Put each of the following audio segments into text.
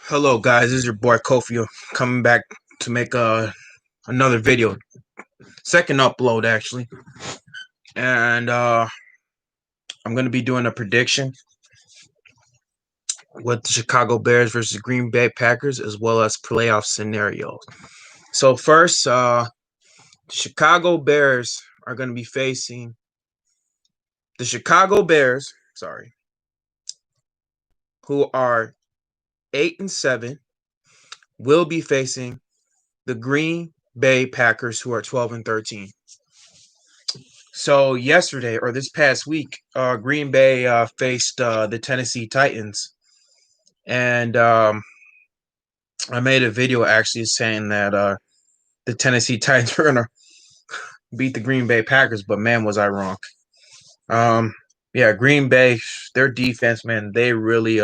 Hello guys, this is your boy Kofi coming back to make another video. Second upload actually. And I'm gonna be doing a prediction with the Chicago Bears versus Green Bay Packers as well as playoff scenarios. So first, the Chicago Bears are gonna be facing the Chicago Bears, who are 8-7, will be facing the Green Bay Packers who are 12-13. So yesterday or this past week, Green Bay faced the Tennessee Titans, and I made a video actually saying that the Tennessee Titans were gonna beat the Green Bay Packers, but man, was I wrong. Yeah, Green Bay, their defense, man, they really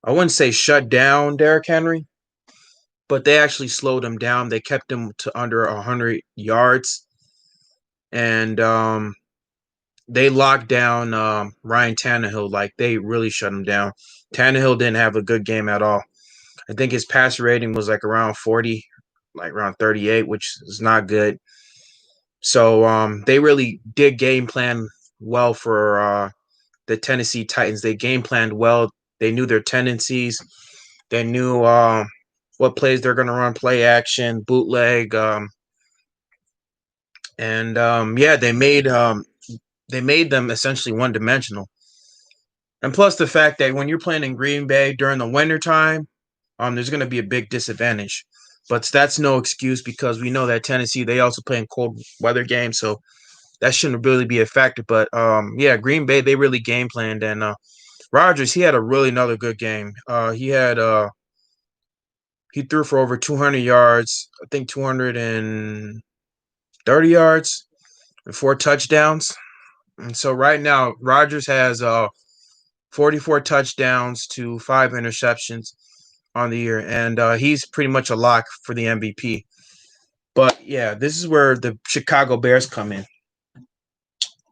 I wouldn't say shut down Derrick Henry, but they actually slowed him down. They kept him to under 100 yards, and they locked down Ryan Tannehill. Like, they really shut him down. Tannehill didn't have a good game at all. I think his passer rating was like around 40, like around 38, which is not good. So they really did game plan well for the Tennessee Titans. They game planned well. They knew their tendencies. They knew what plays they're going to run, play action, bootleg, and yeah, they made them essentially one dimensional. And plus the fact that when you're playing in Green Bay during the winter time, there's going to be a big disadvantage. But that's no excuse because we know that Tennessee, they also play in cold weather games, so that shouldn't really be a factor. But yeah, Green Bay, they really game planned, and Rodgers, he had a really another good game. He threw for over 200 yards, I think 230 yards and 4 touchdowns. And so right now, Rodgers has 44 touchdowns to 5 interceptions on the year, and he's pretty much a lock for the MVP. But yeah, this is where the Chicago Bears come in.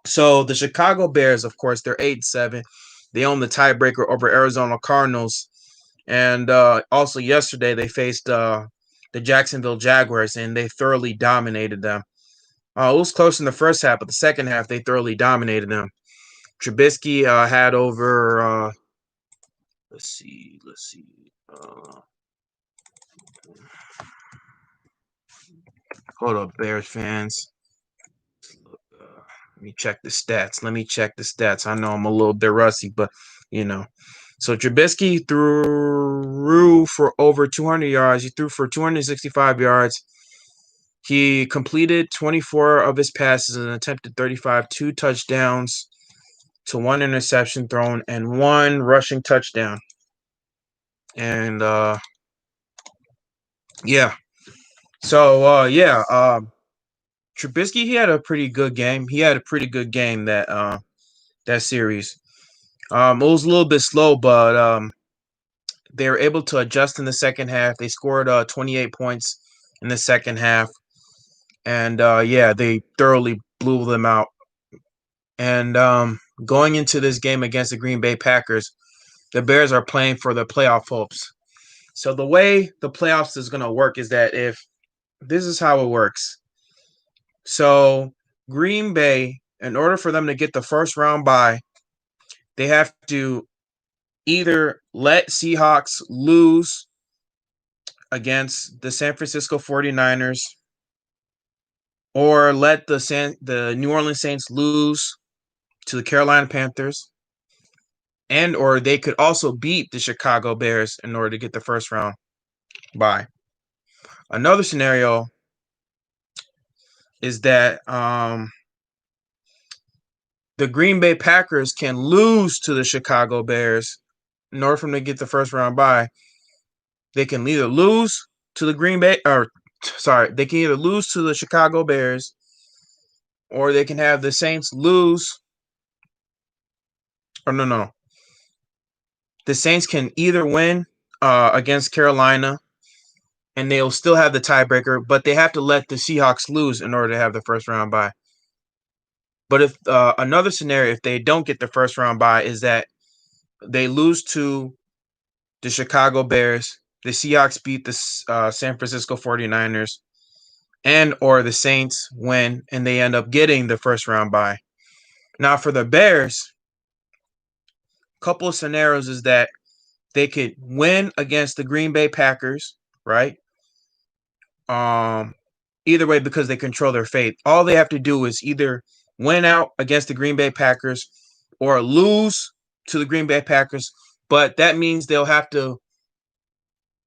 So the Chicago Bears, of course, they're 8-7. They own the tiebreaker over Arizona Cardinals, and also yesterday they faced the Jacksonville Jaguars, and they thoroughly dominated them. It was close in the first half, but the second half they thoroughly dominated them. Trubisky had over let's see. Hold up, Bears fans. Let me check the stats. I know I'm a little bit rusty, but you know. So Trubisky threw for over 200 yards. He threw for 265 yards. He completed 24 of his passes and attempted 35, 2 touchdowns to 1 interception thrown and 1 rushing touchdown. And yeah. So yeah, Trubisky, he had a pretty good game. He had a pretty good game that series. It was a little bit slow, but they were able to adjust in the second half. They scored 28 points in the second half, and yeah, they thoroughly blew them out. And going into this game against the Green Bay Packers, the Bears are playing for the playoff hopes. So the way the playoffs is going to work is that if this is how it works. So Green Bay, in order for them to get the first round bye, they have to either let Seahawks lose against the San Francisco 49ers or let the New Orleans Saints lose to the Carolina Panthers, and or they could also beat the Chicago Bears in order to get the first round bye. Another scenario is that the Green Bay Packers can lose to the Chicago Bears in order for them to get the first round bye. They can either lose to the they can either lose to the Chicago Bears, or they can have the Saints lose. Or no. The Saints can either win against Carolina, and they'll still have the tiebreaker, but they have to let the Seahawks lose in order to have the first round bye. But if another scenario, if they don't get the first round bye, is that they lose to the Chicago Bears, the Seahawks beat the San Francisco 49ers, and or the Saints win and they end up getting the first round bye. Now for the Bears, a couple of scenarios is that they could win against the Green Bay Packers, right? Either way, because they control their fate. All they have to do is either win out against the Green Bay Packers or lose to the Green Bay Packers. But that means they'll have to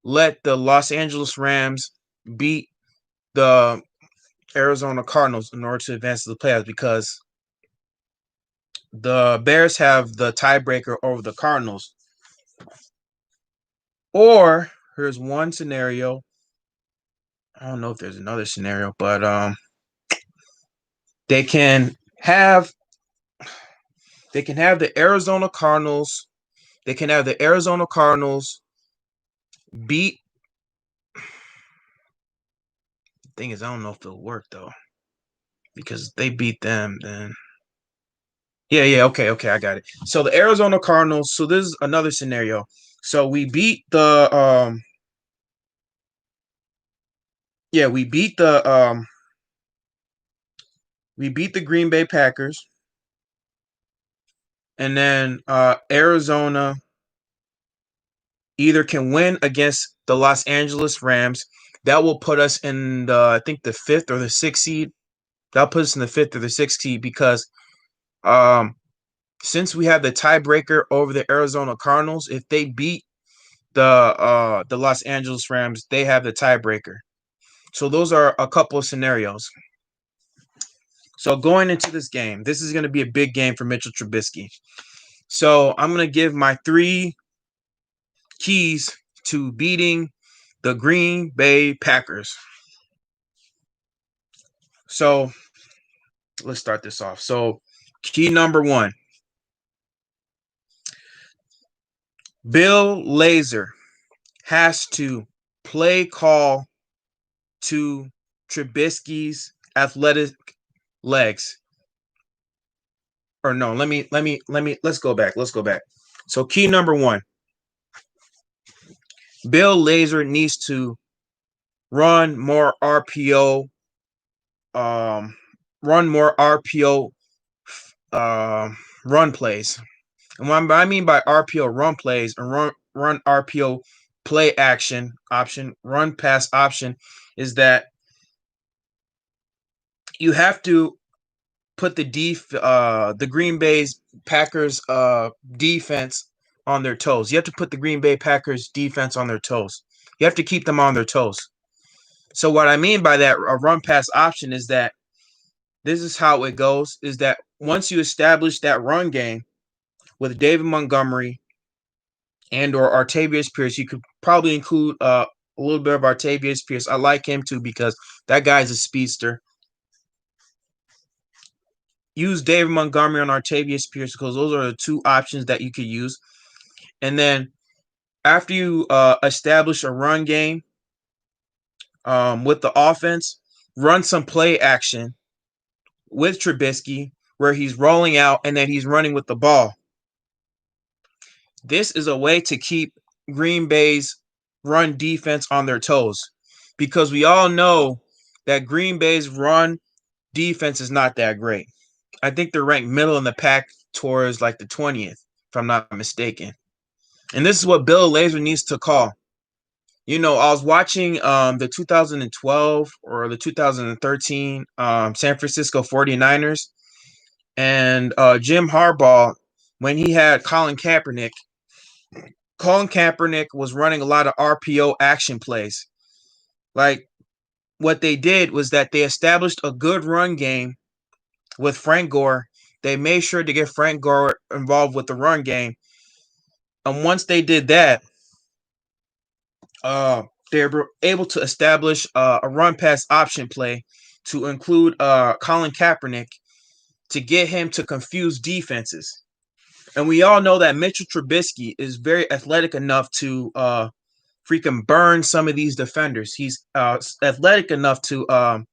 let the Los Angeles Rams beat the Arizona Cardinals in order to advance to the playoffs, because the Bears have the tiebreaker over the Cardinals. Or here's one scenario. I don't know if there's another scenario, but they can have the Arizona Cardinals. They can have the Arizona Cardinals beat. The thing is, I don't know if it'll work though, because they beat them. Then yeah, okay, I got it. So the Arizona Cardinals. So this is another scenario. So we beat the we beat the Green Bay Packers, and then Arizona either can win against the Los Angeles Rams. That will put us in the, I think, the 5th or the 6th seed. That'll put us in the 5th or the 6th seed, because since we have the tiebreaker over the Arizona Cardinals, if they beat the Los Angeles Rams, they have the tiebreaker. So those are a couple of scenarios. So going into this game, this is going to be a big game for Mitchell Trubisky. So I'm going to give my 3 keys to beating the Green Bay Packers. So let's start this off. So key number 1, Bill Lazor has to play call to Trubisky's athletic legs. Or no, let's go back. So key number 1, Bill Lazor needs to run more RPO, run plays. And what I mean by RPO run plays and run RPO play action option, run pass option, is that you have to put the Green Bay's Packers defense on their toes. You have to put the Green Bay Packers defense on their toes. You have to keep them on their toes. So what I mean by that, a run pass option, is that this is how it goes, is that once you establish that run game with David Montgomery and or Artavius Pierce, you could probably include a little bit of Artavius Pierce. I like him too because that guy's a speedster. Use David Montgomery on Artavius Pierce because those are the 2 options that you could use. And then after you establish a run game with the offense, run some play action with Trubisky where he's rolling out and then he's running with the ball. This is a way to keep Green Bay's run defense on their toes, because we all know that Green Bay's run defense is not that great. I think they're ranked middle in the pack towards like the 20th, if I'm not mistaken. And this is what Bill Lazor needs to call. You know, I was watching the 2012 or the 2013 San Francisco 49ers, and Jim Harbaugh, when he had Colin Kaepernick was running a lot of RPO action plays. Like, what they did was that they established a good run game with Frank Gore. They made sure to get Frank Gore involved with the run game. And once they did that, they were able to establish a run pass option play to include Colin Kaepernick to get him to confuse defenses. And we all know that Mitchell Trubisky is very athletic enough to freaking burn some of these defenders. He's athletic enough to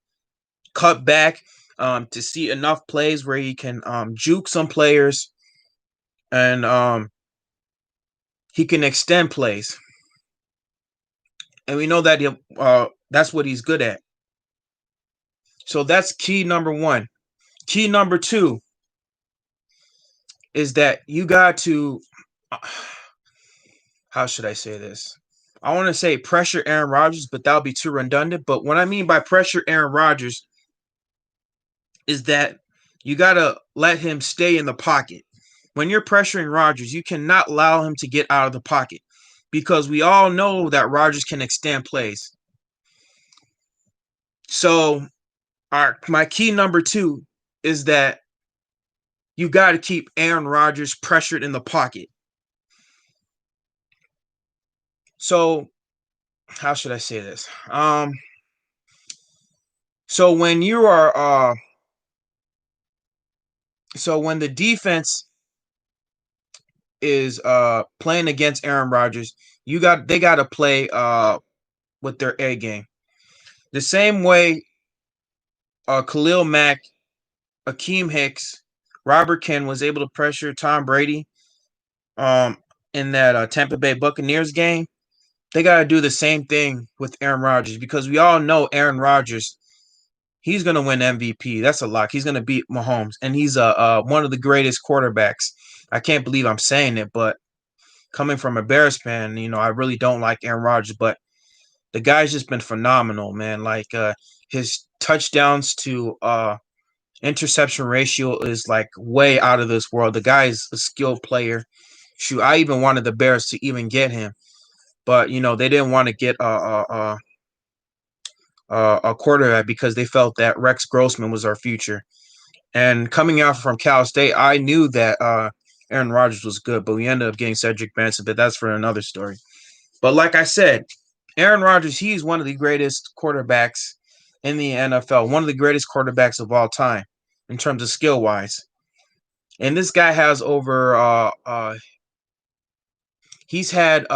cut back, to see enough plays where he can juke some players and he can extend plays, and we know that that's what he's good at. So that's key number one. Key number two is that you got to, how should I say this? I want to say pressure Aaron Rodgers, but that'll be too redundant. But what I mean by pressure Aaron Rodgers is that you got to let him stay in the pocket. When you're pressuring Rodgers, you cannot allow him to get out of the pocket because we all know that Rodgers can extend plays. So, my key number two is that you got to keep Aaron Rodgers pressured in the pocket. So, how should I say this? So when you are so when the defense is playing against Aaron Rodgers, they got to play with their A game. The same way Khalil Mack, Akeem Hicks, Robert Ken was able to pressure Tom Brady in that Tampa Bay Buccaneers game. They got to do the same thing with Aaron Rodgers because we all know Aaron Rodgers, he's going to win MVP. That's a lock. He's going to beat Mahomes, and he's one of the greatest quarterbacks. I can't believe I'm saying it, but coming from a Bears fan, I really don't like Aaron Rodgers, but the guy's just been phenomenal, man. Like his touchdowns to interception ratio is like way out of this world. The guy is a skilled player. Shoot, I even wanted the Bears to even get him, but they didn't want to get a quarterback because they felt that Rex Grossman was our future. And coming out from Cal State, I knew that Aaron Rodgers was good, but we ended up getting Cedric Benson, but that's for another story. But like I said, Aaron Rodgers, he's one of the greatest quarterbacks in the NFL, one of the greatest quarterbacks of all time in terms of skill wise. And this guy has he's had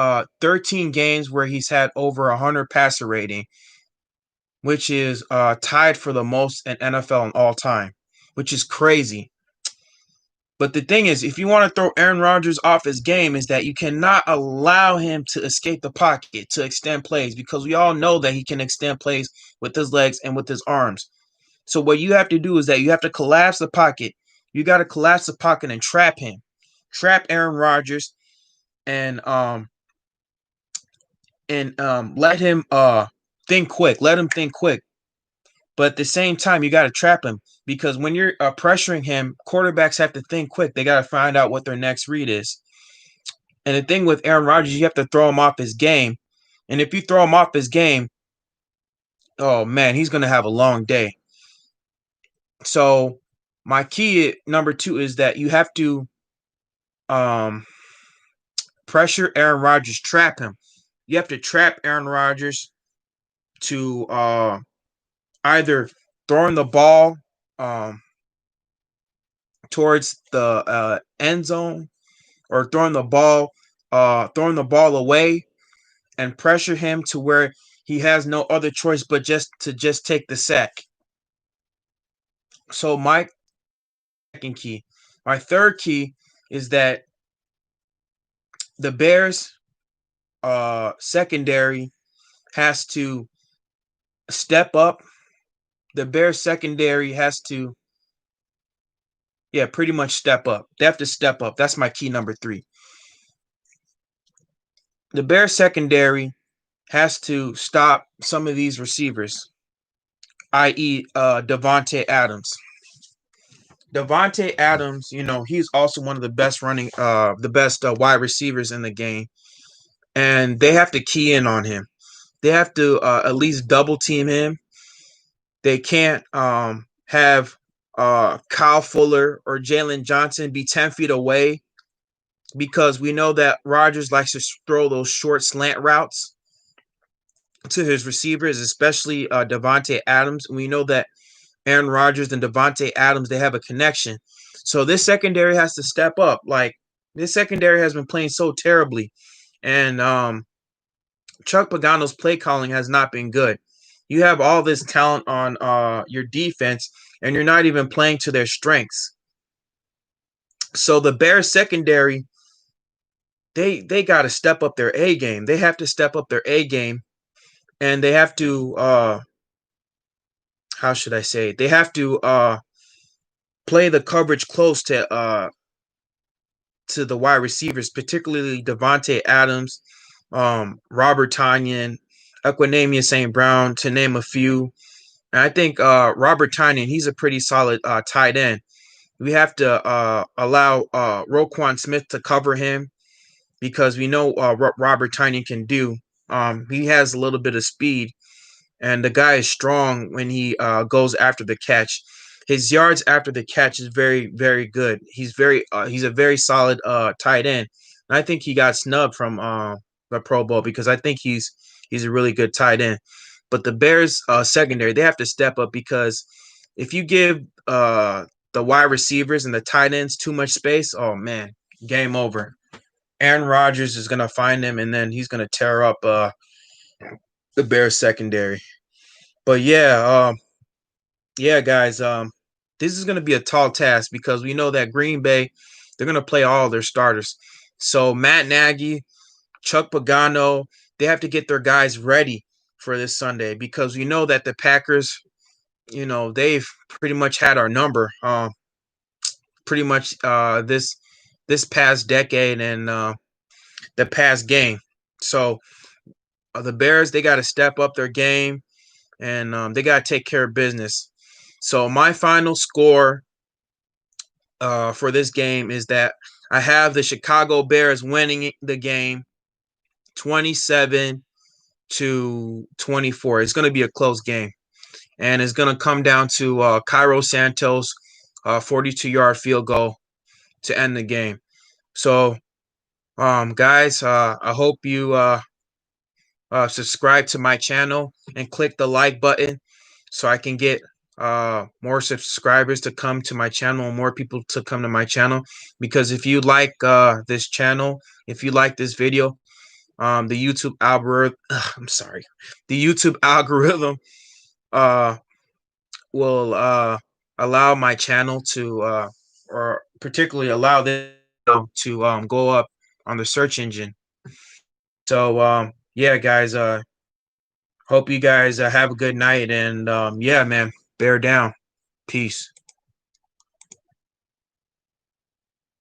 13 games where he's had over 100 passer rating, which is tied for the most in NFL in all time, which is crazy. But the thing is, if you want to throw Aaron Rodgers off his game, is that you cannot allow him to escape the pocket, to extend plays, because we all know that he can extend plays with his legs and with his arms. So what you have to do is that you have to collapse the pocket. You got to collapse the pocket and trap him. Trap Aaron Rodgers and let him think quick. Let him think quick. But at the same time, you got to trap him because when you're pressuring him, quarterbacks have to think quick. They got to find out what their next read is. And the thing with Aaron Rodgers, you have to throw him off his game. And if you throw him off his game, oh man, he's going to have a long day. So my key number two is that you have to pressure Aaron Rodgers, trap him. You have to trap Aaron Rodgers to either throwing the ball towards the end zone or throwing the ball away and pressure him to where he has no other choice but just take the sack. So my second key. My third key is that the Bears secondary has to step up. The Bears secondary has to pretty much step up. They have to step up. That's my key number 3. The Bears secondary has to stop some of these receivers, i.e. Davante Adams. Davante Adams, he's also one of the best wide receivers in the game, and they have to key in on him. They have to at least double team him. They can't have Kyle Fuller or Jalen Johnson be 10 feet away because we know that Rodgers likes to throw those short slant routes to his receivers, especially Davante Adams. We know that Aaron Rodgers and Davante Adams, they have a connection. So this secondary has to step up. Like, this secondary has been playing so terribly. And Chuck Pagano's play calling has not been good. You have all this talent on your defense, and you're not even playing to their strengths. So the Bears secondary, they got to step up their A game. They have to step up their A game, and they have to how should I say? They have to play the coverage close to the wide receivers, particularly Devontae Adams, Robert Tonyan, Equanimeous St. Brown, to name a few. And I think Robert Tonyan, he's a pretty solid tight end. We have to allow Roquan Smith to cover him because we know what Robert Tonyan can do. He has a little bit of speed, and the guy is strong when he goes after the catch. His yards after the catch is very, very good. He's a very solid tight end. And I think he got snubbed from the Pro Bowl because I think he's a really good tight end. But the Bears secondary, they have to step up because if you give the wide receivers and the tight ends too much space, oh man, game over. Aaron Rodgers is gonna find him, and then he's gonna tear up the Bears secondary. But yeah, guys, this is gonna be a tall task because we know that Green Bay, they're gonna play all their starters. So Matt Nagy, Chuck Pagano, they have to get their guys ready for this Sunday because we know that the Packers, they've pretty much had our number, pretty much this past decade and the past game. So the Bears, they got to step up their game and they got to take care of business. So my final score for this game is that I have the Chicago Bears winning the game 27 to 24. It's going to be a close game, and it's going to come down to Cairo Santos' 42-yard field goal to end the game. So, guys, I hope you subscribe to my channel and click the like button so I can get more subscribers to come to my channel and more people to come to my channel. Because if you like this channel, if you like this video, the YouTube algorithm, the YouTube algorithm uh, will allow my channel to, or particularly allow this to go up on the search engine. So yeah, guys, hope you guys have a good night, and yeah, man, bear down. Peace.